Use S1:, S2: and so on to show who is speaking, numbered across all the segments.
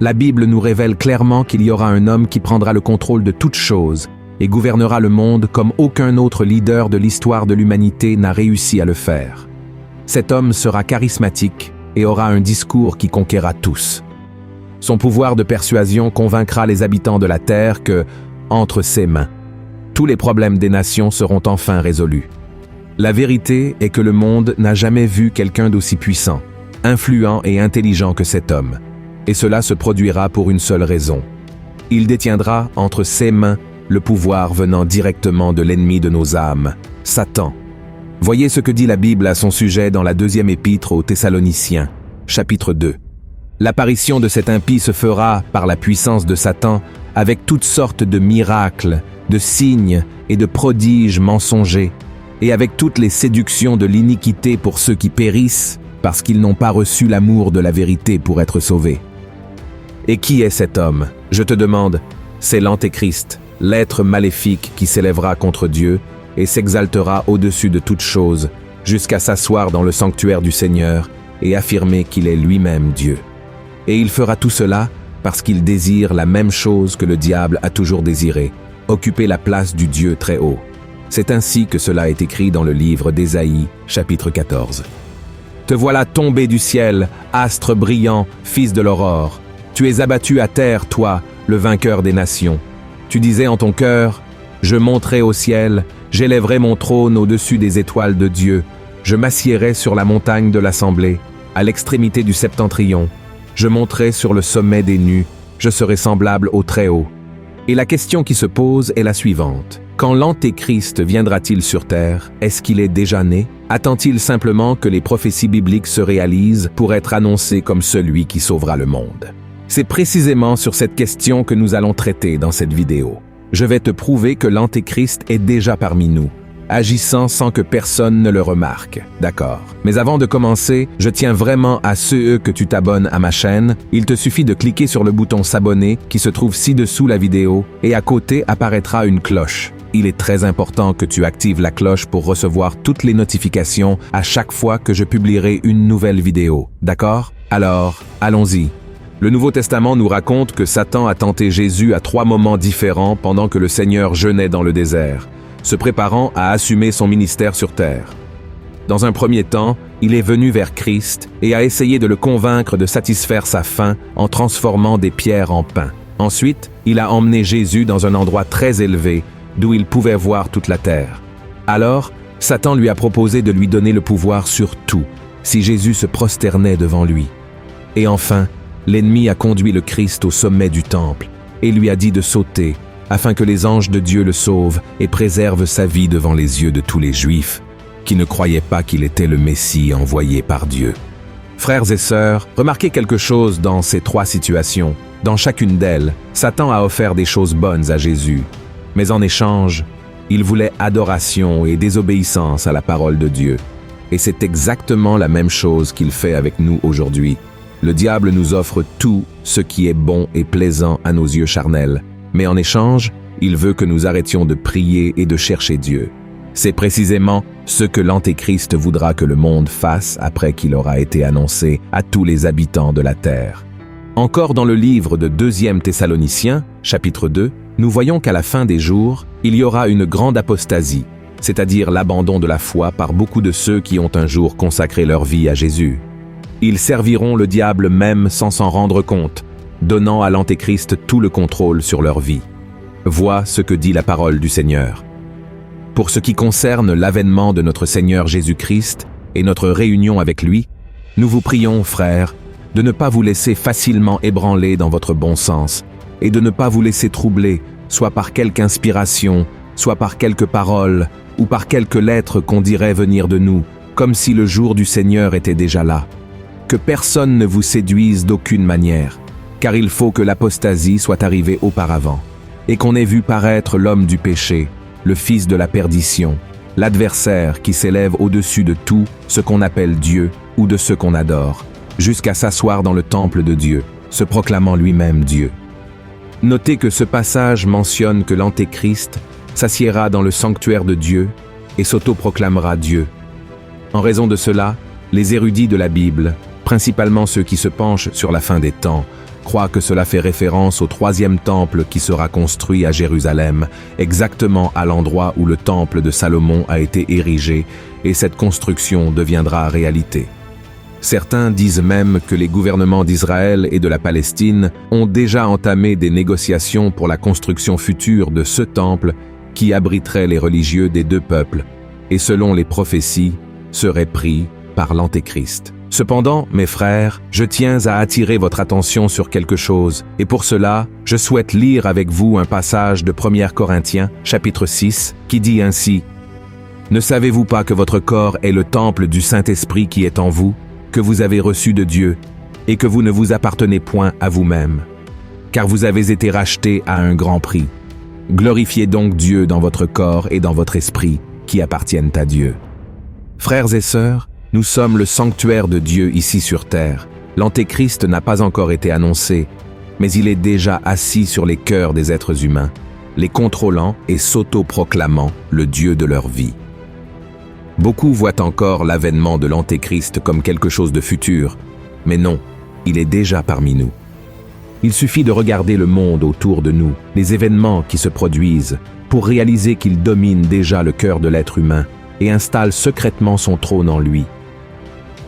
S1: La Bible nous révèle clairement qu'il y aura un homme qui prendra le contrôle de toutes choses et gouvernera le monde comme aucun autre leader de l'histoire de l'humanité n'a réussi à le faire. Cet homme sera charismatique et aura un discours qui conquérera tous. Son pouvoir de persuasion convaincra les habitants de la terre que, entre ses mains, tous les problèmes des nations seront enfin résolus. La vérité est que le monde n'a jamais vu quelqu'un d'aussi puissant, influent et intelligent que cet homme. Et cela se produira pour une seule raison. Il détiendra entre ses mains le pouvoir venant directement de l'ennemi de nos âmes, Satan. Voyez ce que dit la Bible à son sujet dans la deuxième épître aux Thessaloniciens, chapitre 2. L'apparition de cet impie se fera par la puissance de Satan avec toutes sortes de miracles, de signes et de prodiges mensongers, et avec toutes les séductions de l'iniquité pour ceux qui périssent, parce qu'ils n'ont pas reçu l'amour de la vérité pour être sauvés. Et qui est cet homme? Je te demande, c'est l'Antéchrist, l'être maléfique qui s'élèvera contre Dieu et s'exaltera au-dessus de toute chose, jusqu'à s'asseoir dans le sanctuaire du Seigneur et affirmer qu'il est lui-même Dieu. Et il fera tout cela parce qu'il désire la même chose que le diable a toujours désiré, occuper la place du Dieu très haut. C'est ainsi que cela est écrit dans le livre d'Ésaïe, chapitre 14. Te voilà tombé du ciel, astre brillant, fils de l'aurore. Tu es abattu à terre, toi, le vainqueur des nations. Tu disais en ton cœur, je monterai au ciel, j'élèverai mon trône au-dessus des étoiles de Dieu. Je m'assiérai sur la montagne de l'assemblée, à l'extrémité du septentrion. Je monterai sur le sommet des nues, je serai semblable au Très-Haut. Et la question qui se pose est la suivante. Quand l'Antéchrist viendra-t-il sur terre? Est-ce qu'il est déjà né? Attend-il simplement que les prophéties bibliques se réalisent pour être annoncé comme celui qui sauvera le monde? C'est précisément sur cette question que nous allons traiter dans cette vidéo. Je vais te prouver que l'Antéchrist est déjà parmi nous, agissant sans que personne ne le remarque. D'accord. Mais avant de commencer, je tiens vraiment à ceux que tu t'abonnes à ma chaîne. Il te suffit de cliquer sur le bouton s'abonner qui se trouve ci-dessous la vidéo et à côté apparaîtra une cloche. Il est très important que tu actives la cloche pour recevoir toutes les notifications à chaque fois que je publierai une nouvelle vidéo. D'accord? Alors, allons-y. Le Nouveau Testament nous raconte que Satan a tenté Jésus à 3 moments différents pendant que le Seigneur jeûnait dans le désert, se préparant à assumer son ministère sur terre. Dans un premier temps, il est venu vers Christ et a essayé de le convaincre de satisfaire sa faim en transformant des pierres en pain. Ensuite, il a emmené Jésus dans un endroit très élevé, d'où il pouvait voir toute la terre. Alors, Satan lui a proposé de lui donner le pouvoir sur tout, si Jésus se prosternait devant lui. Et enfin, l'ennemi a conduit le Christ au sommet du temple et lui a dit de sauter, afin que les anges de Dieu le sauvent et préservent sa vie devant les yeux de tous les Juifs, qui ne croyaient pas qu'il était le Messie envoyé par Dieu. Frères et sœurs, remarquez quelque chose dans ces 3 situations. Dans chacune d'elles, Satan a offert des choses bonnes à Jésus, mais en échange, il voulait adoration et désobéissance à la parole de Dieu. Et c'est exactement la même chose qu'il fait avec nous aujourd'hui. Le diable nous offre tout ce qui est bon et plaisant à nos yeux charnels, mais en échange, il veut que nous arrêtions de prier et de chercher Dieu. C'est précisément ce que l'Antéchrist voudra que le monde fasse après qu'il aura été annoncé à tous les habitants de la terre. Encore dans le livre de 2 Thessaloniciens, chapitre 2, nous voyons qu'à la fin des jours, il y aura une grande apostasie, c'est-à-dire l'abandon de la foi par beaucoup de ceux qui ont un jour consacré leur vie à Jésus. Ils serviront le diable même sans s'en rendre compte, donnant à l'Antéchrist tout le contrôle sur leur vie. Vois ce que dit la parole du Seigneur. Pour ce qui concerne l'avènement de notre Seigneur Jésus-Christ et notre réunion avec lui, nous vous prions, frères, de ne pas vous laisser facilement ébranler dans votre bon sens et de ne pas vous laisser troubler, soit par quelque inspiration, soit par quelques paroles ou par quelques lettres qu'on dirait venir de nous, comme si le jour du Seigneur était déjà là. Que personne ne vous séduise d'aucune manière, car il faut que l'apostasie soit arrivée auparavant, et qu'on ait vu paraître l'homme du péché, le fils de la perdition, l'adversaire qui s'élève au-dessus de tout ce qu'on appelle Dieu ou de ce qu'on adore, jusqu'à s'asseoir dans le temple de Dieu, se proclamant lui-même Dieu. Notez que ce passage mentionne que l'Antéchrist s'assiera dans le sanctuaire de Dieu et s'autoproclamera Dieu. En raison de cela, les érudits de la Bible, principalement ceux qui se penchent sur la fin des temps, croient que cela fait référence au troisième temple qui sera construit à Jérusalem, exactement à l'endroit où le temple de Salomon a été érigé, et cette construction deviendra réalité. Certains disent même que les gouvernements d'Israël et de la Palestine ont déjà entamé des négociations pour la construction future de ce temple qui abriterait les religieux des deux peuples, et selon les prophéties, serait pris par l'Antéchrist. Cependant, mes frères, je tiens à attirer votre attention sur quelque chose, et pour cela, je souhaite lire avec vous un passage de 1 Corinthiens, chapitre 6, qui dit ainsi: « Ne savez-vous pas que votre corps est le temple du Saint-Esprit qui est en vous, que vous avez reçu de Dieu, et que vous ne vous appartenez point à vous-même, car vous avez été rachetés à un grand prix. Glorifiez donc Dieu dans votre corps et dans votre esprit, qui appartiennent à Dieu. » Frères et sœurs, nous sommes le sanctuaire de Dieu ici sur terre. L'Antéchrist n'a pas encore été annoncé, mais il est déjà assis sur les cœurs des êtres humains, les contrôlant et s'auto-proclamant le Dieu de leur vie. Beaucoup voient encore l'avènement de l'Antéchrist comme quelque chose de futur, mais non, il est déjà parmi nous. Il suffit de regarder le monde autour de nous, les événements qui se produisent, pour réaliser qu'il domine déjà le cœur de l'être humain et installe secrètement son trône en lui.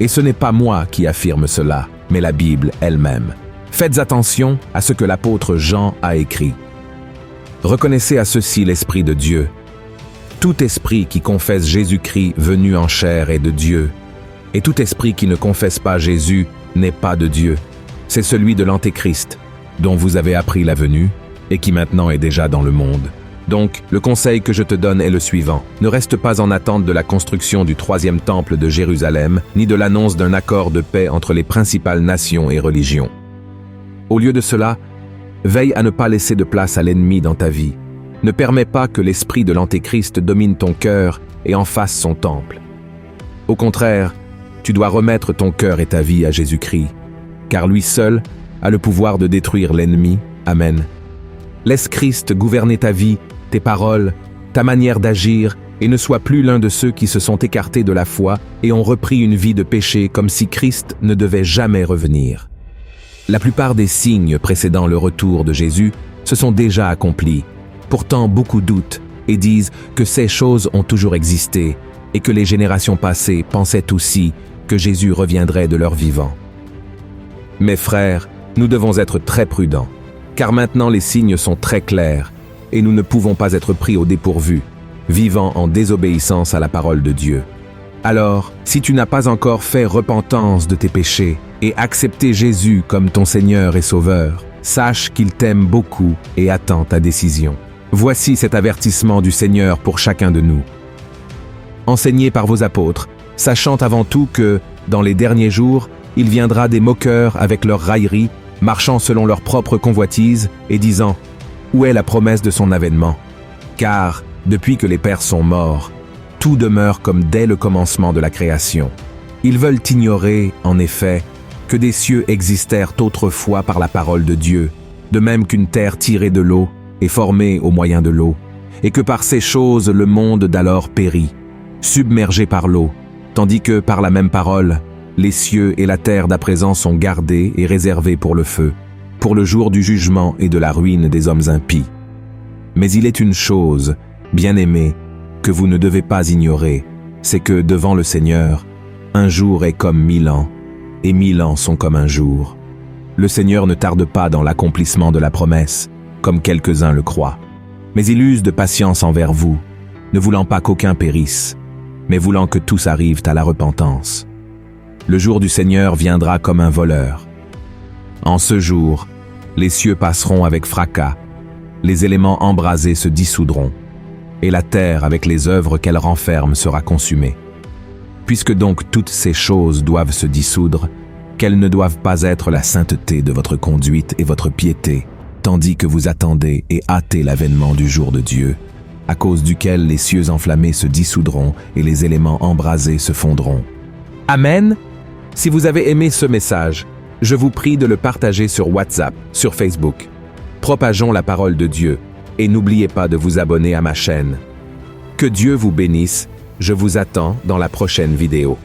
S1: Et ce n'est pas moi qui affirme cela, mais la Bible elle-même. Faites attention à ce que l'apôtre Jean a écrit. Reconnaissez à ceci l'Esprit de Dieu. Tout esprit qui confesse Jésus-Christ venu en chair est de Dieu, et tout esprit qui ne confesse pas Jésus n'est pas de Dieu. C'est celui de l'Antéchrist, dont vous avez appris la venue, et qui maintenant est déjà dans le monde. Donc, le conseil que je te donne est le suivant. Ne reste pas en attente de la construction du troisième temple de Jérusalem, ni de l'annonce d'un accord de paix entre les principales nations et religions. Au lieu de cela, veille à ne pas laisser de place à l'ennemi dans ta vie. Ne permets pas que l'esprit de l'Antéchrist domine ton cœur et en fasse son temple. Au contraire, tu dois remettre ton cœur et ta vie à Jésus-Christ, car lui seul a le pouvoir de détruire l'ennemi. Amen. Laisse Christ gouverner ta vie, tes paroles, ta manière d'agir, et ne sois plus l'un de ceux qui se sont écartés de la foi et ont repris une vie de péché comme si Christ ne devait jamais revenir. La plupart des signes précédant le retour de Jésus se sont déjà accomplis. Pourtant, beaucoup doutent et disent que ces choses ont toujours existé et que les générations passées pensaient aussi que Jésus reviendrait de leur vivant. Mes frères, nous devons être très prudents, car maintenant les signes sont très clairs et nous ne pouvons pas être pris au dépourvu, vivant en désobéissance à la parole de Dieu. Alors, si tu n'as pas encore fait repentance de tes péchés et accepté Jésus comme ton Seigneur et Sauveur, sache qu'il t'aime beaucoup et attend ta décision. Voici cet avertissement du Seigneur pour chacun de nous. Enseignés par vos apôtres, sachant avant tout que, dans les derniers jours, il viendra des moqueurs avec leurs railleries, marchant selon leur propre convoitise et disant « Où est la promesse de son avènement ?» Car, depuis que les pères sont morts, tout demeure comme dès le commencement de la création. Ils veulent ignorer, en effet, que des cieux existèrent autrefois par la parole de Dieu, de même qu'une terre tirée de l'eau et formée au moyen de l'eau, et que par ces choses le monde d'alors périt, submergé par l'eau, tandis que, par la même parole, les cieux et la terre d'à présent sont gardés et réservés pour le feu, pour le jour du jugement et de la ruine des hommes impies. Mais il est une chose, bien-aimés, que vous ne devez pas ignorer, c'est que, devant le Seigneur, un jour est comme 1000 ans, et 1000 ans sont comme un jour. Le Seigneur ne tarde pas dans l'accomplissement de la promesse, comme quelques-uns le croient, mais il use de patience envers vous, ne voulant pas qu'aucun périsse, mais voulant que tous arrivent à la repentance. Le jour du Seigneur viendra comme un voleur. En ce jour, les cieux passeront avec fracas, les éléments embrasés se dissoudront, et la terre avec les œuvres qu'elle renferme sera consumée. Puisque donc toutes ces choses doivent se dissoudre, quelles ne doivent pas être la sainteté de votre conduite et votre piété, tandis que vous attendez et hâtez l'avènement du jour de Dieu, à cause duquel les cieux enflammés se dissoudront et les éléments embrasés se fondront. Amen. Si vous avez aimé ce message, je vous prie de le partager sur WhatsApp, sur Facebook. Propageons la parole de Dieu et n'oubliez pas de vous abonner à ma chaîne. Que Dieu vous bénisse, je vous attends dans la prochaine vidéo.